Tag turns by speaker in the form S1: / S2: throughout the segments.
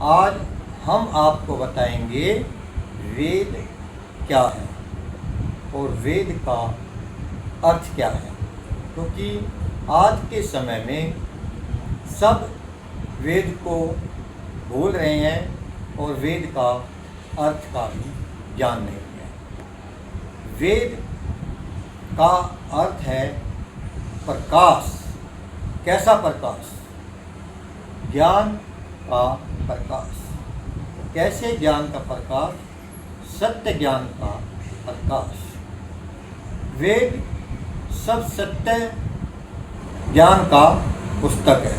S1: आज हम आपको बताएंगे वेद क्या है और वेद का अर्थ क्या है, क्योंकि आज के समय में सब वेद को भूल रहे हैं और वेद का अर्थ का भी ज्ञान नहीं है। वेद का अर्थ है प्रकाश। कैसा प्रकाश? ज्ञान का प्रकाश। कैसे ज्ञान का प्रकाश? सत्य ज्ञान का प्रकाश। वेद सब सत्य ज्ञान का पुस्तक है।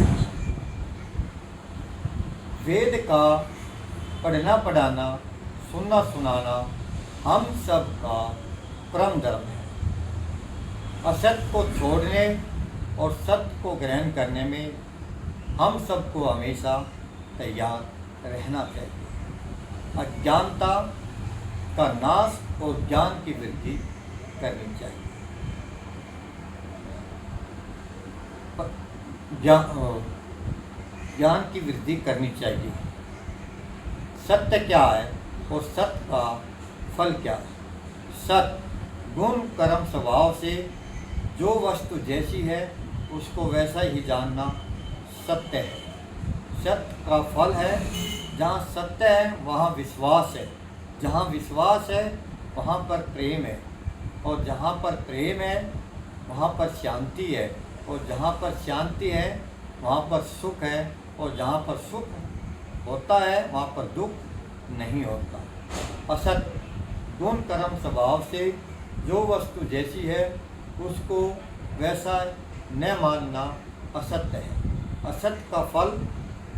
S1: वेद का पढ़ना पढ़ाना, सुनना सुनाना हम सब का परम धर्म है। असत्य को छोड़ने और सत्य को ग्रहण करने में हम सबको हमेशा तैयार रहना चाहिए। अज्ञानता का नाश और ज्ञान की वृद्धि करनी चाहिए। ज्ञान की वृद्धि करनी चाहिए। सत्य क्या है और सत्य का फल क्या है? सत्य गुण कर्म स्वभाव से जो वस्तु जैसी है उसको वैसा ही जानना सत्य है। सत्य का फल है, जहाँ सत्य है वहाँ विश्वास है, जहाँ विश्वास है वहाँ पर प्रेम है, और जहाँ पर प्रेम है वहाँ पर शांति है, और जहाँ पर शांति है वहाँ पर सुख है, और जहाँ पर सुख होता है वहाँ पर दुख नहीं होता। असत गुण कर्म स्वभाव से जो वस्तु जैसी है उसको वैसा न मानना असत्य है। असत्य का फल,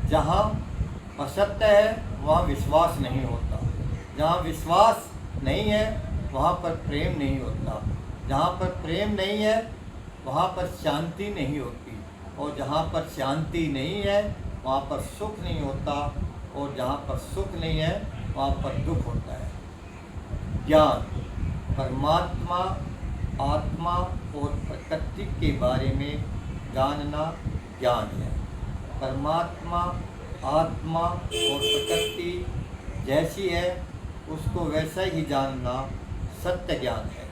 S1: जहाँ असत्य है वहाँ विश्वास नहीं होता, जहाँ विश्वास नहीं है वहाँ पर प्रेम नहीं होता, जहाँ पर प्रेम नहीं है वहाँ पर शांति नहीं होती, और जहाँ पर शांति नहीं है वहाँ पर सुख नहीं होता, और जहाँ पर सुख नहीं है वहाँ पर दुख होता है। ज्ञान परमात्मा, आत्मा और प्रकृति के बारे में जानना ज्ञान है। परमात्मा, आत्मा और प्रकृति जैसी है उसको वैसा ही जानना सत्य ज्ञान है।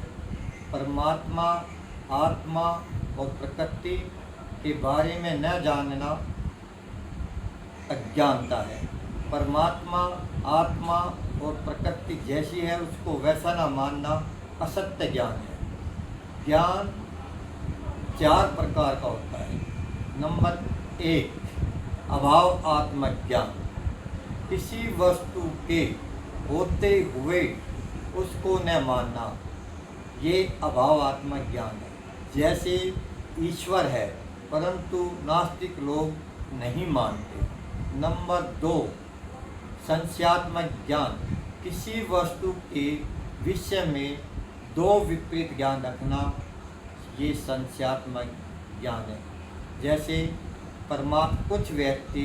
S1: परमात्मा, आत्मा और प्रकृति के बारे में न जानना अज्ञानता है। परमात्मा, आत्मा और प्रकृति जैसी है उसको वैसा न मानना असत्य ज्ञान है। ज्ञान 4 प्रकार का होता है। नंबर 1, अभाव आत्मक ज्ञान। किसी वस्तु के होते हुए उसको न मानना, ये अभावात्मक ज्ञान है। जैसे ईश्वर है परंतु नास्तिक लोग नहीं मानते। नंबर 2, संशयात्मक ज्ञान। किसी वस्तु के विषय में 2 विपरीत ज्ञान रखना, ये संशयात्मक ज्ञान है। जैसे कुछ व्यक्ति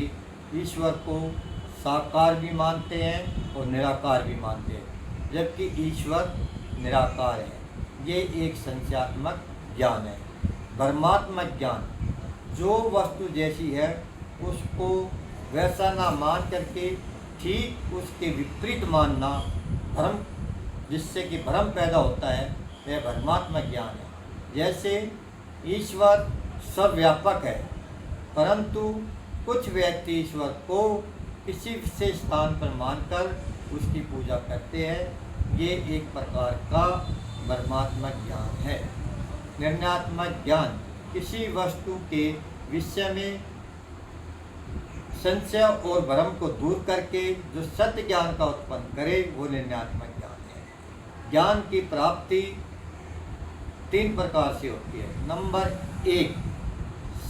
S1: ईश्वर को साकार भी मानते हैं और निराकार भी मानते हैं, जबकि ईश्वर निराकार है। ये एक संशयात्मक ज्ञान है। भ्रमात्मक ज्ञान, जो वस्तु जैसी है उसको वैसा ना मान करके ठीक उसके विपरीत मानना, भ्रम, जिससे कि भ्रम पैदा होता है, यह भ्रमात्मक ज्ञान है। जैसे ईश्वर सर्वव्यापक है परंतु कुछ व्यक्ति ईश्वर को किसी विशेष स्थान पर मानकर उसकी पूजा करते हैं, ये एक प्रकार का भ्रमात्मक ज्ञान है। निर्णयात्मक ज्ञान, किसी वस्तु के विषय में संशय और भ्रम को दूर करके जो सत्य ज्ञान का उत्पन्न करे, वो निर्णयात्मक ज्ञान है। ज्ञान की प्राप्ति 3 प्रकार से होती है। नंबर 1,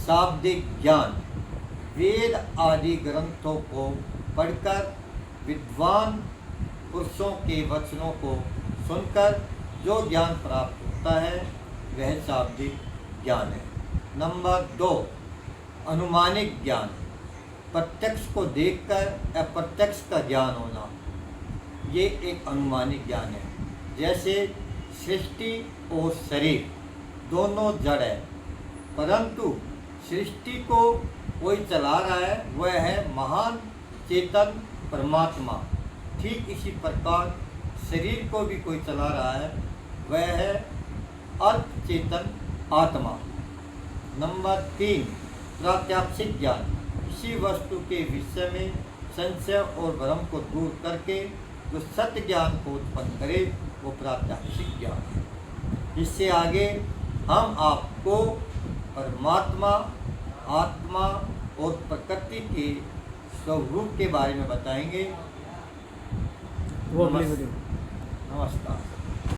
S1: शाब्दिक ज्ञान। वेद आदि ग्रंथों को पढ़कर विद्वान पुरुषों के वचनों को सुनकर जो ज्ञान प्राप्त होता है वह शाब्दिक ज्ञान है। नंबर 2, अनुमानिक ज्ञान। प्रत्यक्ष को देखकर अप्रत्यक्ष का ज्ञान होना, ये एक अनुमानिक ज्ञान है। जैसे सृष्टि और शरीर दोनों जड़ है, परंतु सृष्टि को कोई चला रहा है, वह है महान चेतन परमात्मा। ठीक इसी प्रकार शरीर को भी कोई चला रहा है, वह है अल्प चेतन आत्मा। नंबर 3, प्रात्यक्षिक ज्ञान। किसी वस्तु के विषय में संशय और भ्रम को दूर करके जो सत्य ज्ञान को उत्पन्न करे, वो प्रात्यक्षिक ज्ञान है। इससे आगे हम आपको परमात्मा, आत्मा और प्रकृति के स्वरूप के बारे में बताएंगे। नमस्कार।